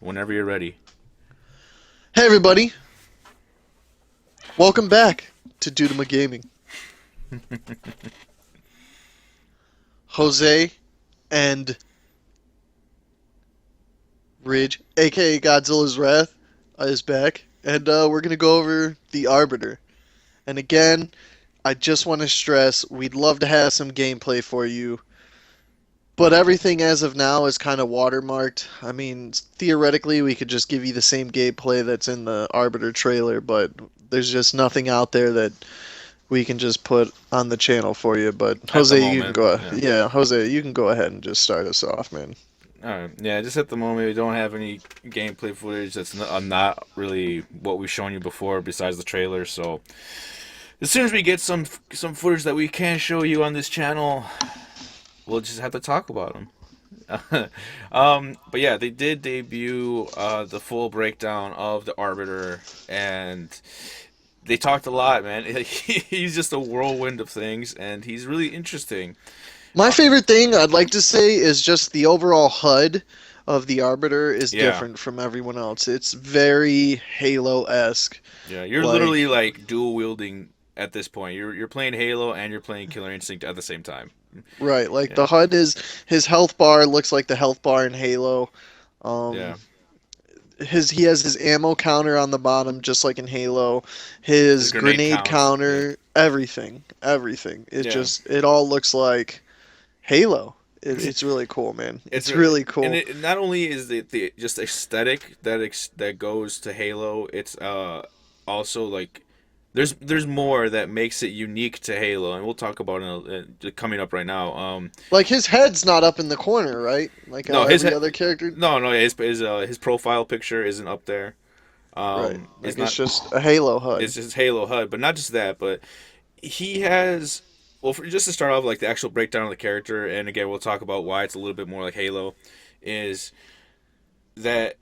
whenever you're ready. Hey everybody, welcome back to Dudema Gaming. Jose and Ridge, aka Godzilla's Wrath, is back, and we're gonna go over the Arbiter. And again, I just want to stress, we'd love to have some gameplay for you, but everything as of now is kind of watermarked. I mean, theoretically, we could just give you the same gameplay that's in the Arbiter trailer, but there's just nothing out there that we can just put on the channel for you. But At the Jose, you can moment, go. yeah. Yeah, Jose, you can go ahead and just start us off, man. All right, yeah. Just at the moment, we don't have any gameplay footage. That's not really what we've shown you before, besides the trailer. So as soon as we get some footage that we can show you on this channel, we'll just have to talk about them. But yeah, they did debut the full breakdown of the Arbiter, and they talked a lot, man. He's just a whirlwind of things, and he's really interesting. My favorite thing I'd like to say is just the overall HUD of the Arbiter is Yeah, different from everyone else. It's very Halo-esque. yeah. You're literally Like, like dual wielding at this point. You're playing Halo and you're playing Killer Instinct at the same time. right, like Yeah, the HUD is his health bar looks like the health bar in Halo. Um, yeah. he has his ammo counter on the bottom just like in Halo. His His grenade grenade counts. Yeah, counter, everything. yeah. It all looks like Halo. It's really cool, man. It's It's a, really and cool. it not only is the just aesthetic that goes to Halo. It's also like there's more that makes it unique to Halo, and we'll talk about it coming up right now. Like his head's not up in the corner, right? Like No, his every he- other character, no, his profile picture isn't up there. right? It's Like it's not. just a Halo It's HUD. just Halo HUD, but not just that. But he has. Well, just to start off, like the actual breakdown of the character, and again, we'll talk about why it's a little bit more like Halo, is that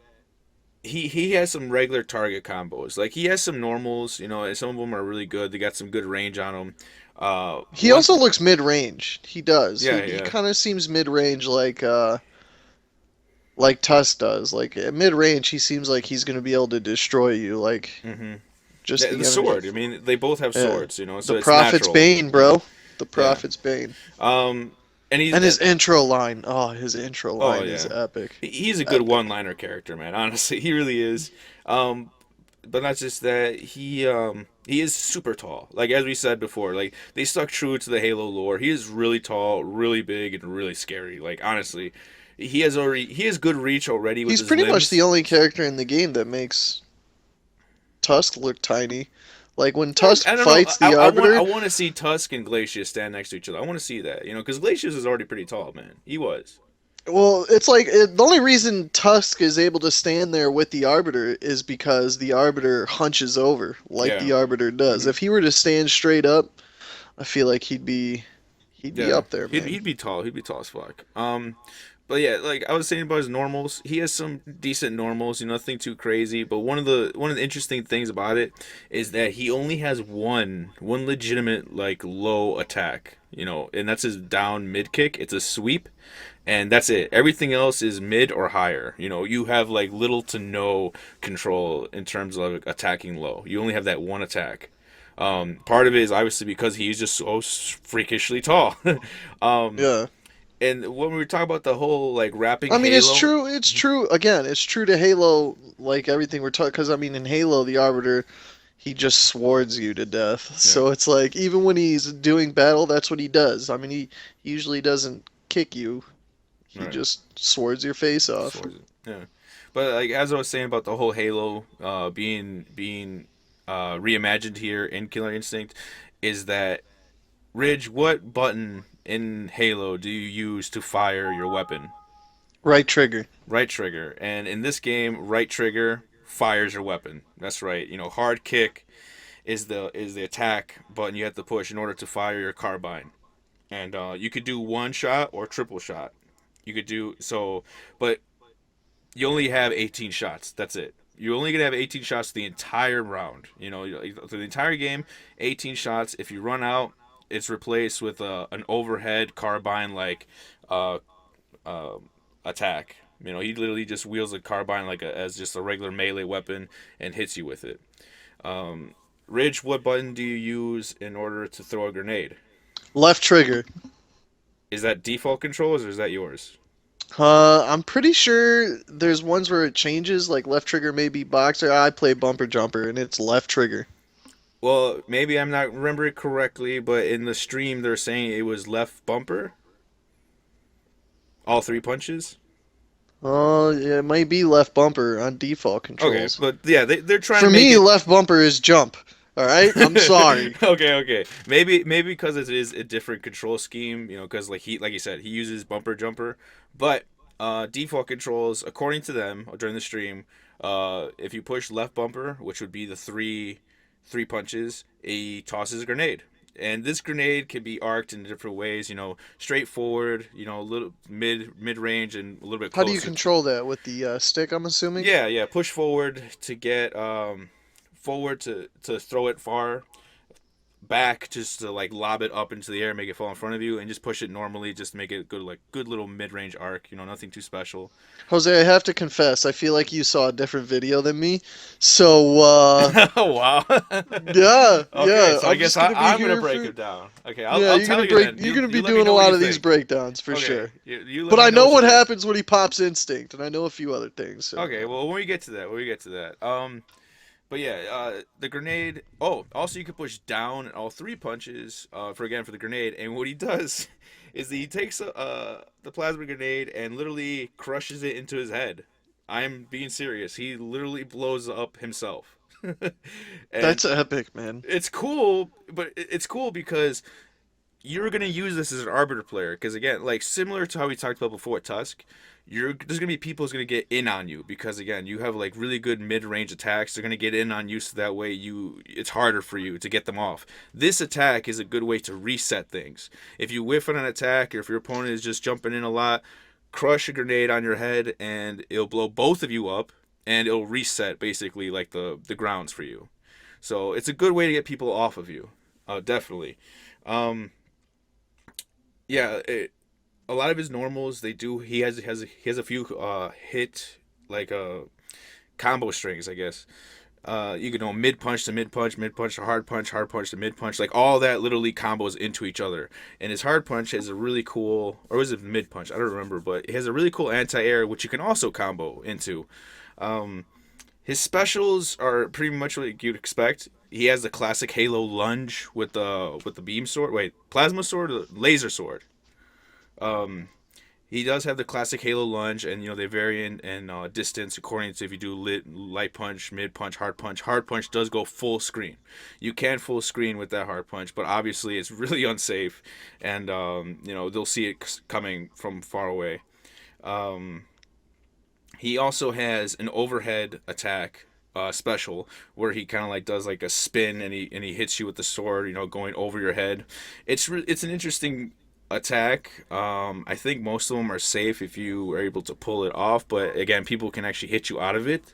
he has some regular target combos. Like he has some normals, and some of them are really good. They got some good range on them. He One, also looks mid-range. He does. He yeah, he yeah. kind of seems mid-range like Tusk does. Like at mid-range, he seems like he's gonna be able to destroy you. Like hmm just Yeah, the the energy. sword. I mean, they both have Yeah, swords, the so it's Prophet's natural. Bane, Yeah, bro. The yeah. Prophet's Bane. Um, and he's And his intro line. Oh, his intro oh line is yeah, epic. he's a good Epic. one-liner character, man. Honestly, he really is. Um, but not just that, he is super tall. Like as we said before, like they stuck true to the Halo lore. He is really tall, really big, and really scary. Like honestly, he has good reach already with He's his pretty much the limbs. only character in the game that makes Tusk look tiny. Like when Tusk I don't know. fights the I Arbiter, want to see Tusk and Glacius stand next to each other. I want to see that, because Glacius is already pretty tall, man. He was. well, the only reason Tusk is able to stand there with the Arbiter is because the Arbiter hunches over like Yeah. the Arbiter does. hmm If he were to stand straight up, I feel like he'd be Yeah. up there, man. He'd be tall. He'd be tall as fuck. But yeah, like I was saying about his normals, he has some decent normals, nothing too crazy. But one of the interesting things about it is that he only has one legitimate like low attack, and that's his down mid kick. It's a sweep, and that's it. Everything else is mid or higher. You have like little to no control in terms of attacking low. You only have that one attack. Part of it is obviously because he's just so freakishly tall. um, Yeah. and when we were talking about the whole like rapping I mean, it's Halo, true. It's true. Again, it's true to Halo, like everything we're talking. Because I mean, in Halo, the Arbiter, he just swords you to death. yeah, So it's like even when he's doing battle, that's what he does. I mean, he usually doesn't kick you. He right, just swords your face off. swords it, yeah. But like as I was saying about the whole Halo being reimagined here in Killer Instinct, is that Ridge, what button in Halo do you use to fire your weapon? Right trigger. Right trigger. And in this game, right trigger fires your weapon. That's right. Hard kick is the attack button you have to push in order to fire your carbine. And you could do one shot or triple shot. You could do so, but you only have 18 shots. That's it. You're only gonna have 18 shots the entire round. The entire game, 18 shots. If you run out, it's replaced with an overhead carbine like uh, uh, attack. He literally just wields a carbine as just a regular melee weapon and hits you with it. Um, Ridge, what button do you use in order to throw a grenade? Left trigger. Is that default controls or is that yours? I'm pretty sure there's ones where it changes, like left trigger may be boxer. I play bumper jumper, and it's left trigger. Well, maybe I'm not remembering correctly, but in the stream they're saying it was left bumper, all three punches. Oh, yeah, it might be left bumper on default Okay, controls. but yeah, they're trying to For make me, it. left bumper is jump. All right, I'm sorry. Okay. Maybe because it is a different control scheme, because like you said, he uses bumper jumper, but default controls according to them during the stream, if you push left bumper, which would be the three punches, he tosses a grenade. And this grenade can be arced in different ways, straightforward, a little mid range and a little bit How do you closer. control that with the stick? I'm assuming. Yeah. Push forward to get forward to throw it far, back just to like lob it up into the air, make it fall in front of you, and just push it normally, just to make it good, like good little mid range arc. Nothing too special. Jose, I have to confess, I feel like you saw a different video than me. So, Oh wow. yeah, Okay, yeah, so I I'm guess just gonna be I'm gonna here break for. it down. Okay, Yeah, I'll tell you then. you're gonna be You let me doing a know what lot you of these think. breakdowns for Okay, sure. you let But me I know know what you what think. happens when he pops instinct, and I know a few other things. So, Okay, well when we get to that, but yeah, the grenade. Oh, also you can push down all three punches for the grenade. And what he does is that he takes the plasma grenade and literally crushes it into his head. I'm being serious. He literally blows up himself. And that's epic, man. it's cool, but it's cool because you're gonna use this as an arbiter player because again, like similar to how we talked about before at Tusk, there's gonna be people who's gonna get in on you because again, you have like really good mid-range attacks. They're gonna get in on you, so that way it's harder for you to get them off. This attack is a good way to reset things. If you whiff on an attack, or if your opponent is just jumping in a lot, crush a grenade on your head, and it'll blow both of you up, and it'll reset basically like the grounds for you. So it's a good way to get people off of you, definitely. Um, yeah, a lot of his normals they do. He has a few hit like combo strings, I guess. You can know mid punch to mid punch to hard punch to mid punch. Like all that literally combos into each other. And his hard punch has a really cool, or was it mid punch? I don't remember, but it has a really cool anti air which you can also combo into. Um, his specials are pretty much what you'd expect. He has the classic Halo lunge with the beam sword. Wait, plasma sword, or laser sword. Um, he does have the classic Halo lunge, and they vary in distance according to if you do light punch, mid punch, hard punch. Hard punch does go full screen. You can full screen with that hard punch, but obviously it's really unsafe, and they'll see it coming from far away. Um, he also has an overhead attack special where he kind of like does like a spin and he hits you with the sword, going over your head. It's an interesting attack. I think most of them are safe if you are able to pull it off, but again, people can actually hit you out of it.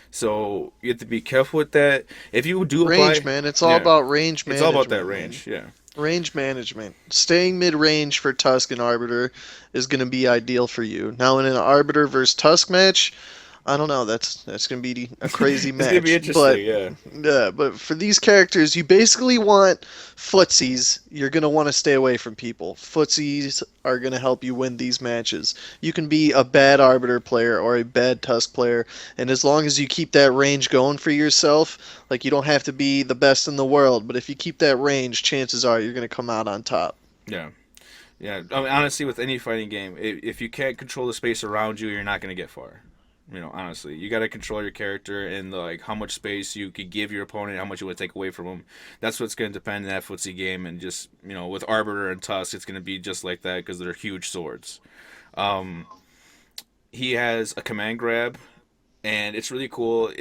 So you have to be careful with that. If you do Range, apply, man. It's all yeah, about range it's all about that management, man. range. Yeah. Range management. Staying mid range for Tusk and Arbiter is going to be ideal for you. Now, in an Arbiter versus Tusk match, I don't know. That's going to be a crazy It's gonna be match. But interesting. Yeah. yeah, but for these characters, you basically want footsies. You're going to want to stay away from people. Footsies are going to help you win these matches. You can be a bad Arbiter player or a bad Tusk player, and as long as you keep that range going for yourself, like you don't have to be the best in the world, but if you keep that range, chances are you're going to come out on top. Yeah. Yeah. I mean, honestly, with any fighting game, if you can't control the space around you, you're not gonna get far. Honestly, you got to control your character and like how much space you could give your opponent, how much you would take away from them. That's what's going to depend in that footsie game, and just with Arbiter and Tusk, it's going to be just like that because they're huge swords. Um, he has a command grab, and it's really cool.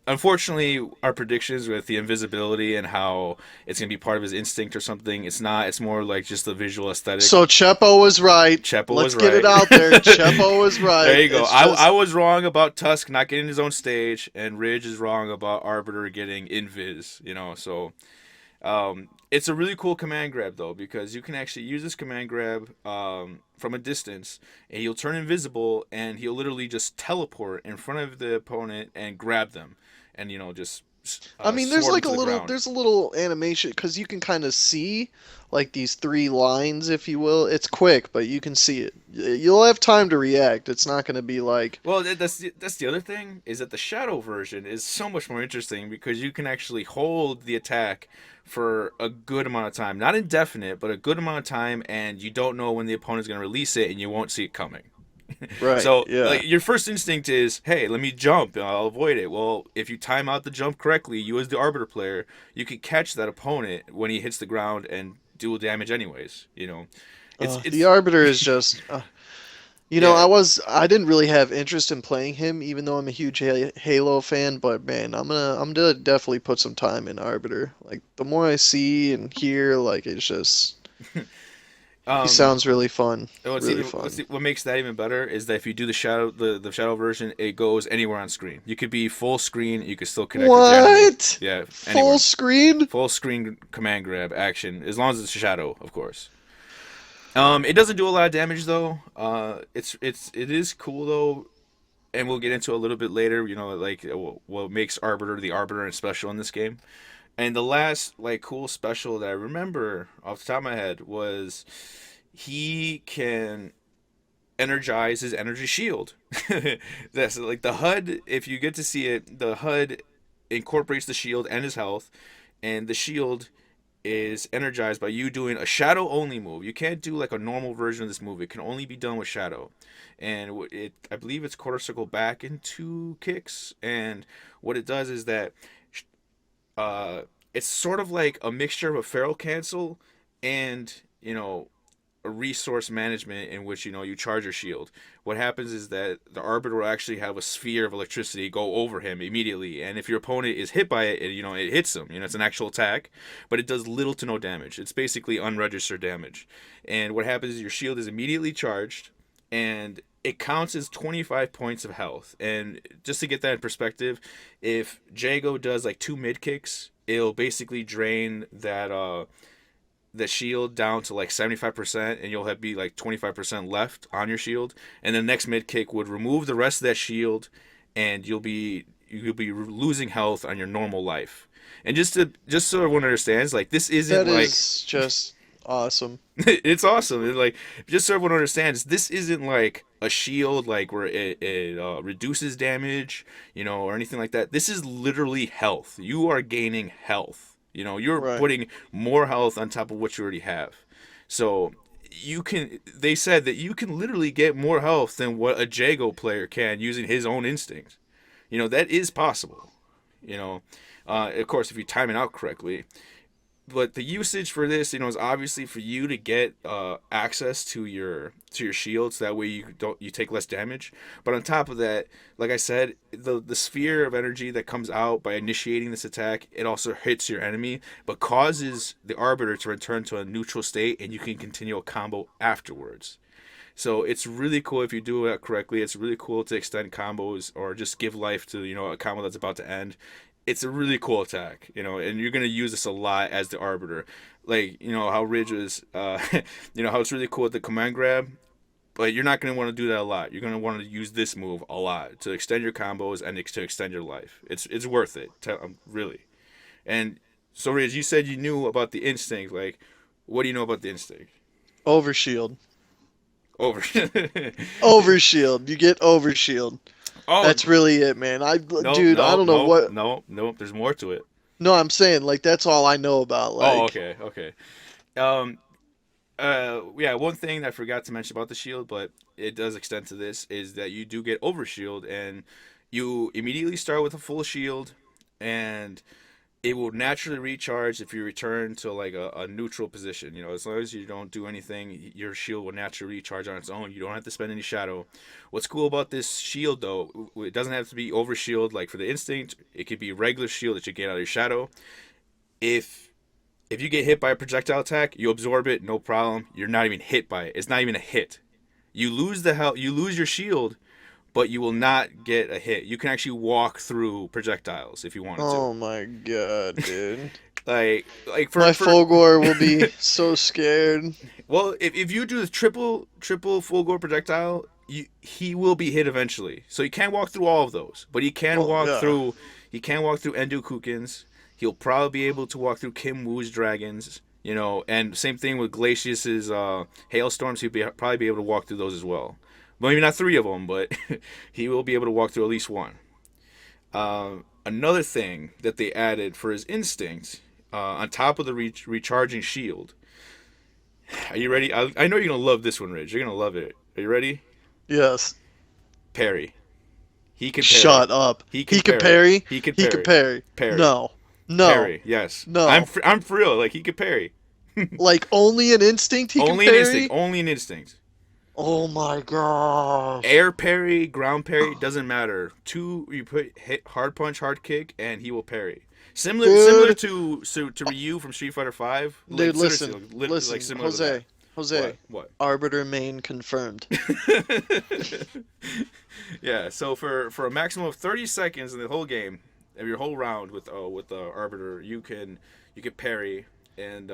Unfortunately, our predictions with the invisibility and how it's going to be part of his instinct or something, it's not. It's more like just the visual aesthetic. So Chepo was right. Chepa Let's was get it right. out there. Chepo was There right. you go. It's I just was wrong about Tusk not getting his own stage, and Ridge is wrong about Arbiter getting invis. So It's a really cool command grab though, because you can actually use this command grab from a distance, and he'll turn invisible, and he'll literally just teleport in front of the opponent and grab them, and just I mean, there's sword them like a to the little, ground. there's a little animation because you can kind of see like these three lines, if you will. It's quick, but you can see it. You'll have time to react. It's not going to be like, Well, that's the other thing, is that the shadow version is so much more interesting because you can actually hold the attack for a good amount of time, not indefinite, but a good amount of time, and you don't know when the opponent's going to release it, and you won't see it coming. right, So, yeah. like, your first instinct is, hey, let me jump, and I'll avoid it. Well, if you time out the jump correctly, you as the Arbiter player, you can catch that opponent when he hits the ground and do damage anyways. It's The it's Arbiter is just, yeah. I didn't really have interest in playing him, even though I'm a huge Halo fan. But man, I'm gonna definitely put some time in Arbiter. Like the more I see and hear, like it's just, he um sounds really fun, What's really even fun. what makes that even better is that if you do the shadow version, it goes anywhere on screen. You could be full screen, you could still connect with your enemy. What? Yeah, Full anywhere. screen? Full screen command grab action, as long as it's a shadow, of course. It doesn't do a lot of damage though. It is cool though, and we'll get into it a little bit later. Like what makes Arbiter the Arbiter and special in this game. And the last like cool special that I remember off the top of my head was he can energize his energy shield. That's like the HUD. If you get to see it, the HUD incorporates the shield and his health, and the shield is energized by you doing a shadow only move. You can't do like a normal version of this move. It can only be done with shadow. And I believe it's quarter circle back in two kicks. And what it does is that uh, it's sort of like a mixture of a feral cancel and a resource management in which you charge your shield. What happens is that the arbiter will actually have a sphere of electricity go over him immediately, and if your opponent is hit by it, it hits him. It's an actual attack, but it does little to no damage. It's basically unregistered damage. And what happens is your shield is immediately charged, and it counts as 25 points of health. And just to get that in perspective, if Jago does like two mid kicks, it'll basically drain the shield down to like 75%, and you'll have be like 25% left on your shield, and the next mid kick would remove the rest of that shield, and you'll be losing health on your normal life. And just so everyone understands, like, this isn't That like is just awesome. it's awesome. Like, just so everyone understands, this isn't like a shield like where it reduces damage, or anything like that. This is literally health. You are gaining health. You're Right. putting more health on top of what you already have. So they said that you can literally get more health than what a Jago player can using his own instinct. That is possible. You know, of course, if you time it out correctly. But the usage for this, is obviously for you to get access to your shields. That way you take less damage. But on top of that, like I said, the sphere of energy that comes out by initiating this attack, it also hits your enemy, but causes the arbiter to return to a neutral state, and you can continue a combo afterwards. So it's really cool if you do it correctly. It's really cool to extend combos or just give life to a combo that's about to end. It's a really cool attack, and you're gonna use this a lot as the arbiter. Like how Ridge is, how it's really cool with the command grab, but you're not gonna want to do that a lot. You're gonna want to use this move a lot to extend your combos and to extend your life. It's worth it, really. And so Ridge, you said you knew about the instinct. Like, what do you know about the instinct? Overshield. Over. Overshield. You get overshield. Oh, That's really it, man. no, Dude, I no, don't know no, what. no, no. There's more to it. No, I'm saying like that's all I know about. Oh, Like, okay, okay. Um, yeah. One thing I forgot to mention about the shield, but it does extend to this, is that you do get overshield, and you immediately start with a full shield, and it will naturally recharge if you return to like a neutral position. As long as you don't do anything, your shield will naturally recharge on its own. You don't have to spend any shadow. What's cool about this shield though, it doesn't have to be over shield like for the instinct. It could be regular shield that you get out of your shadow. If if you get hit by a projectile attack, you absorb it, no problem. You're not even hit by it. It's not even a hit. You lose the health, you lose your shield, but you will not get a hit. You can actually walk through projectiles if you wanted to. oh my god, dude. Like My for Fulgor will be so scared. well, if you do the triple full gore projectile, he will be hit eventually. So he can't walk through all of those, but Well, yeah. he can walk through Endu Kukin's. He'll probably be able to walk through Kim Woo's dragons. You know, and same thing with Glacius's hailstorms. Probably be able to walk through those as well. Maybe not three of them, but he will be able to walk through at least one. Another thing that they added for his instinct, on top of the recharging shield. Are you ready? I know you're gonna love this one, Ridge. You're gonna love it. Are you ready? Yes. Parry. He can parry. Shut up. He can He could parry. parry. He can He could parry. parry. Parry. No. No. Parry. Yes. No. I'm for real. Like he can parry. Like only an instinct he can Only an instinct. parry? Only an instinct. Oh my gosh. Air parry, ground parry, doesn't matter. Two, you put hit hard punch, hard kick, and he will parry. Similar Dude. to Ryu from Street Fighter Five. Like Dude, seriously, listen. like Listen. similar to that. Jose. What? Arbiter main confirmed. Yeah. So for a maximum of 30 seconds in the whole game, of your whole round with the Arbiter, you can parry, and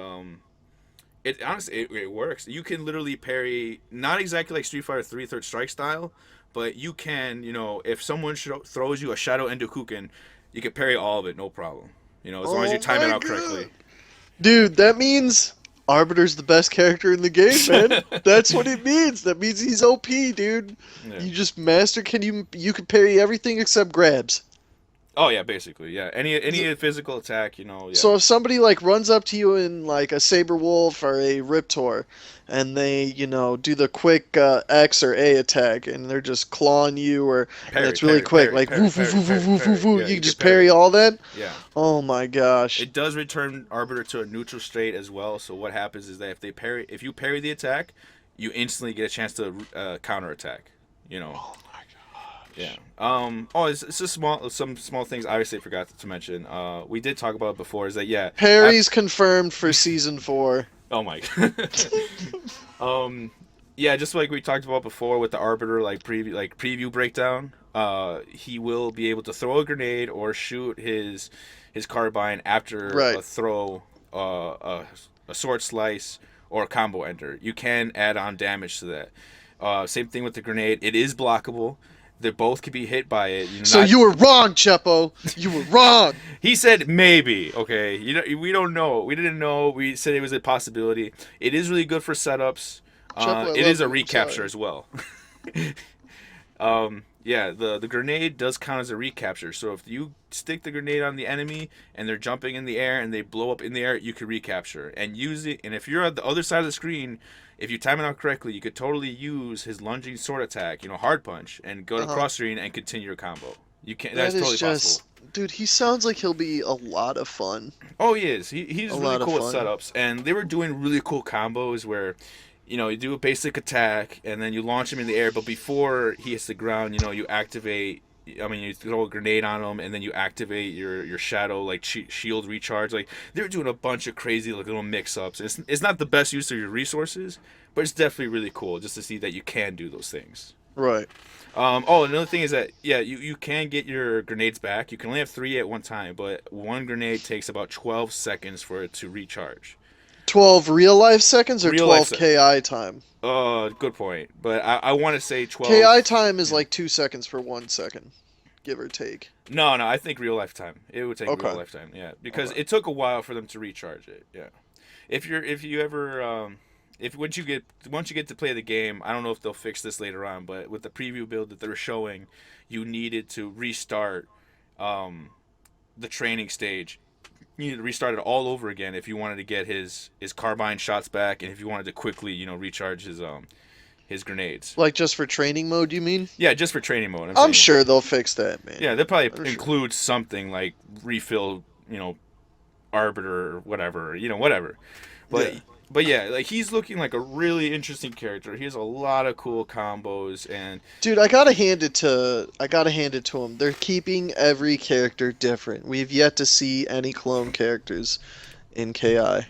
it honestly it works. You can literally parry, not exactly like Street Fighter 3 Third Strike style, but you can, if someone throws you a Shadow Endokuken, you can parry all of it, no problem. As long as you Oh time it my out god. correctly. Dude, that means Arbiter's the best character in the game, man. That's what it means. That means he's OP, dude. Yeah. You just master you can parry everything except grabs. Oh yeah, basically, yeah. Any physical attack, yeah. So if somebody like runs up to you in like a Saber Wolf or a Riptor, and they do the quick X or A attack, and they're just clawing you, and Parry, it's really parry, quick, parry, like parry, woof woof parry, woof woof parry, woof woof parry. woof, Yeah, you you can can just parry parry. all that. Yeah. Oh my gosh. It does return Arbiter to a neutral state as well. So what happens is that if you parry the attack, you instantly get a chance to counter attack. You know. Oh my Yeah. gosh. Oh, it's just some small things. Obviously, I forgot to mention. We did talk about it before. Is that yeah? Parry's confirmed for season 4. Oh my. um, yeah, just like we talked about before with the Arbiter, preview breakdown. He will be able to throw a grenade or shoot his carbine after Right. a throw, a sword slice, or a combo ender. You can add on damage to that. Same thing with the grenade. It is blockable. They both can be hit by it. So you were wrong, Chepo. You were wrong. He said maybe. Okay, we don't know. We didn't know. We said it was a possibility. It is really good for setups. Chepo, I It love is a you. I'm recapture sorry. as well. Yeah, the grenade does count as a recapture. So if you stick the grenade on the enemy and they're jumping in the air and they blow up in the air, you can recapture and use it. And if you're at the other side of the screen, if you time it out correctly, you could totally use his lunging sword attack, hard punch, and go to Uh-huh. cross screen and continue your combo. You can. That That's is totally possible. just, dude. He sounds like he'll be a lot of fun. Oh, he is. A He's really lot of cool with fun. setups, and they were doing really cool combos where, you do a basic attack and then you launch him in the air, but before he hits the ground, you activate. I mean, you throw a grenade on him, and then you activate your shadow shield recharge. Like they were doing a bunch of crazy little mix-ups. It's not the best use of your resources, but it's definitely really cool just to see that you can do those things. Right. Another thing is that yeah, you can get your grenades back. You can only have 3 at one time, but one grenade takes about 12 seconds for it to recharge. 12 real life seconds or Real life 12 KI time? Good point. But I want to say 12. KI time is Yeah. like 2 seconds for 1 second, give or take. No, I think real lifetime. It would take real Okay. lifetime. Yeah, because Okay. it took a while for them to recharge it. Yeah. If you ever if once you get to play the game, I don't know if they'll fix this later on, but with the preview build that they were showing, you needed to restart the training stage. You needed to restart it all over again if you wanted to get his carbine shots back, and if you wanted to quickly recharge his grenades. Like just for training mode, you mean? Yeah, just for training mode. I'm saying. sure they'll fix that, man. Yeah, they'll probably I'm sure. include something like refill, Arbiter or whatever, whatever. But Yeah. but yeah, like he's looking like a really interesting character. He has a lot of cool combos, and Dude, I gotta hand it to him. They're keeping every character different. We've yet to see any clone characters in KI.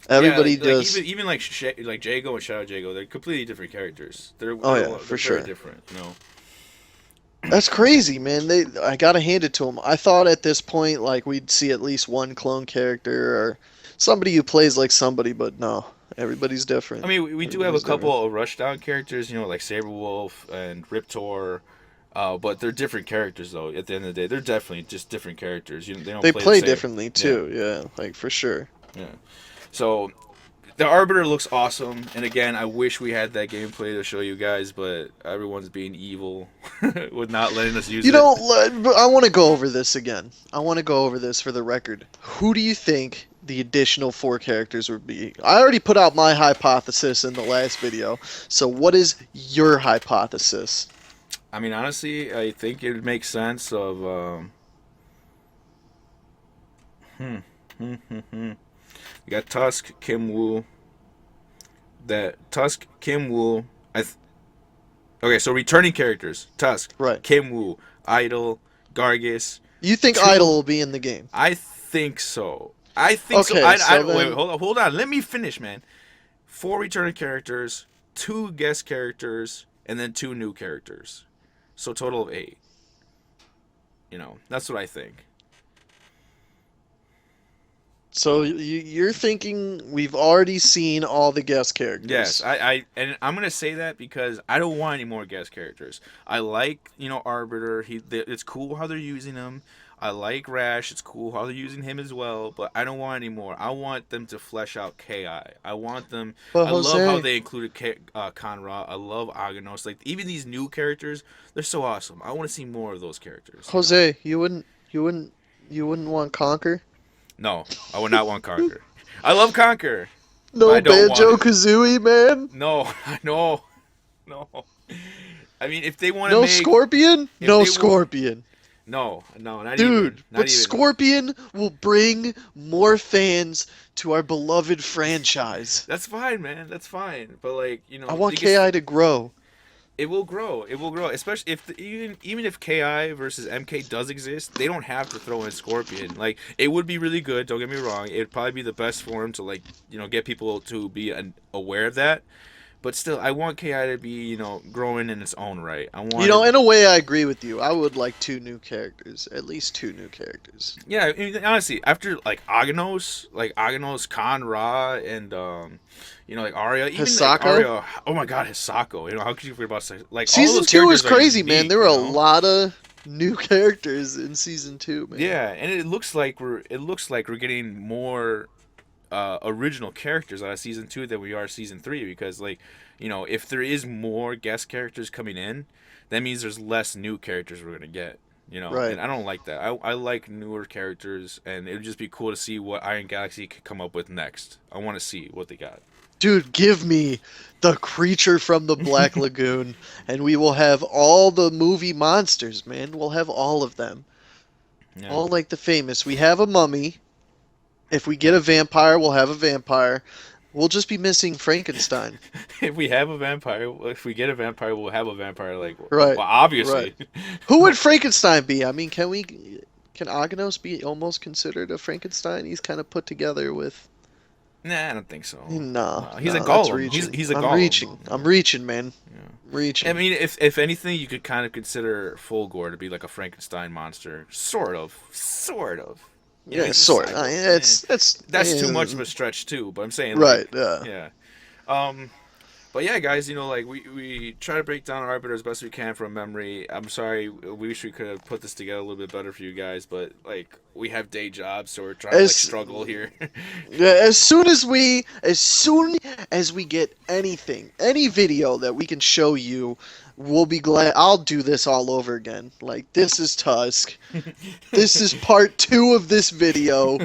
Everybody yeah, does. even like Jago and Shadow Jago, they're completely different characters. They're Oh they're, yeah, for they're very sure. different, That's crazy, man. I gotta hand it to them. I thought at this point like we'd see at least one clone character or somebody who plays like somebody, but no, everybody's I different. mean, we do have a Everybody's different. couple of Rushdown characters, like Saberwolf and Riptor, but they're different characters though. At the end of the day, they're definitely just different characters. They don't They play the play same. differently Yeah, too. Yeah, like for sure. yeah. So the Arbiter looks awesome, and again, I wish we had that gameplay to show you guys, but everyone's being evil with not letting us use You it. know, but I want to go over this again. I want to go over this for the record. Who do you think the additional four characters would be? I already put out my hypothesis in the last video. So what is your hypothesis? I mean, honestly, I think it makes sense of you got Tusk, Kim Woo. That Tusk, Kim Woo. Okay, so returning characters: Tusk, Right. Kim Woo, Idol, Gargus. You think Idol Two. will be in the game? I think so. I think so. Okay, so Wait, then hold on. Let me finish, man. Four returning characters, two guest characters, and then two new characters. So total of eight. That's what I think. you're thinking we've already seen all the guest Yes, characters. and I'm gonna say that because I don't want any more guest characters. I like, Arbiter. It's cool how they're using him. I like Rash. It's cool how they're using him as well. But I don't want any more. I want them to flesh out Ki. I want them. But I love how Jose, they included Conra. I love Aganos. Like even these new characters, they're so awesome. I want to see more of those characters. Jose, you wouldn't want Conquer? No, I would not want Conquer. I love Conquer, but No I don't want Banjo it. Kazooie, man. No, no, no. I mean, if they want to No make, Scorpion? if No they want, Scorpion. no, not even, Dude, not but even. Scorpion will bring more fans to our beloved franchise. That's fine, man. That's fine. But like, I want they KI to grow. it will grow. It will grow. Especially if even if Ki versus MK does exist, they don't have to throw in Scorpion. Like it would be really good. Don't get me wrong. It'd probably be the best for him to like get people to be aware of that. But still, I want Ki to be growing in its own right. I You want know, it. in a way, I agree with you. I would like two new characters. At least two new characters. Yeah, I mean, honestly, after like Aganos, Khan Ra, and like Arya, even like Hisako? Arya. Oh my God, Hisako. How could you forget about like all Season those 2 was characters are crazy, man. unique, There were a lot of new characters in Season 2, man. Yeah, and it looks like we're getting more original characters out of season 2 than we are season 3 because like if there is more guest characters coming in, that means there's less new characters we're gonna get. Right. And I don't like that. I like newer characters, and it would just be cool to see what Iron Galaxy could come up with next. I want to see what they got. Dude, give me the creature from the Black Lagoon, and we will have all the movie monsters, man. We'll have all of them. Yeah. All like the famous. We have a mummy. If we get a vampire, we'll have a vampire. We'll just be missing Frankenstein. If we get a vampire, we'll have a vampire. Like, Right. well, Right. obviously. Who would Frankenstein be? I mean, can Aganos be almost considered a Frankenstein? He's kind of put together with Nah, I don't think so. no, He's a no, that's golem. He's reaching. he's a I'm golem. reaching. I'm reaching, man. Yeah. I Reaching. mean, if anything, you could kind of consider Fulgore to be like a Frankenstein monster, sort of. Yeah, He's a sort. cyborg. It's That's too much of a stretch too. But I'm saying, right. like, yeah. Um, but yeah, guys, like we try to break down Arbiter as best we can from memory. I'm sorry, we wish we could have put this together a little bit better for you guys, but like we have day jobs, so we're trying to like As struggle here. yeah, as soon as we get anything, any video that we can show you, we'll be glad. I'll do this all over again. Like this is Tusk. This is part 2 of this video.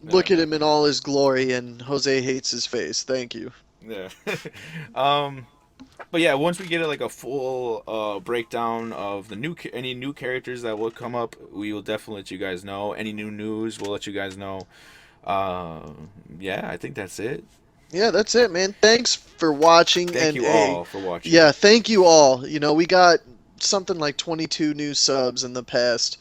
Look at him in all his glory, and Jose hates his face. Thank you. Yeah. um, but yeah, once we get like a full breakdown of any new characters that will come up, we will definitely let you guys know. Any new news, we'll let you guys know. Yeah, I think that's it. Yeah, that's it, man. Thanks for watching, Thank and you hey, all for watching. yeah, thank you all. We got something like 22 new subs in the past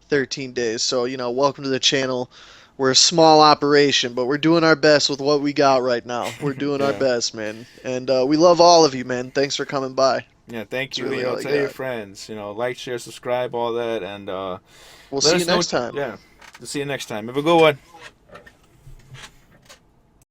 13 days. So, welcome to the channel. We're a small operation, but we're doing our best with what we got right now. We're doing our Yeah. best, man. And we love all of you, man. Thanks for coming by. Yeah, thank That's you. really all I Tell your got. friends. Like, share, subscribe, all that, and We'll let see you us know. next time. Yeah, we'll see you next time. Have a good one.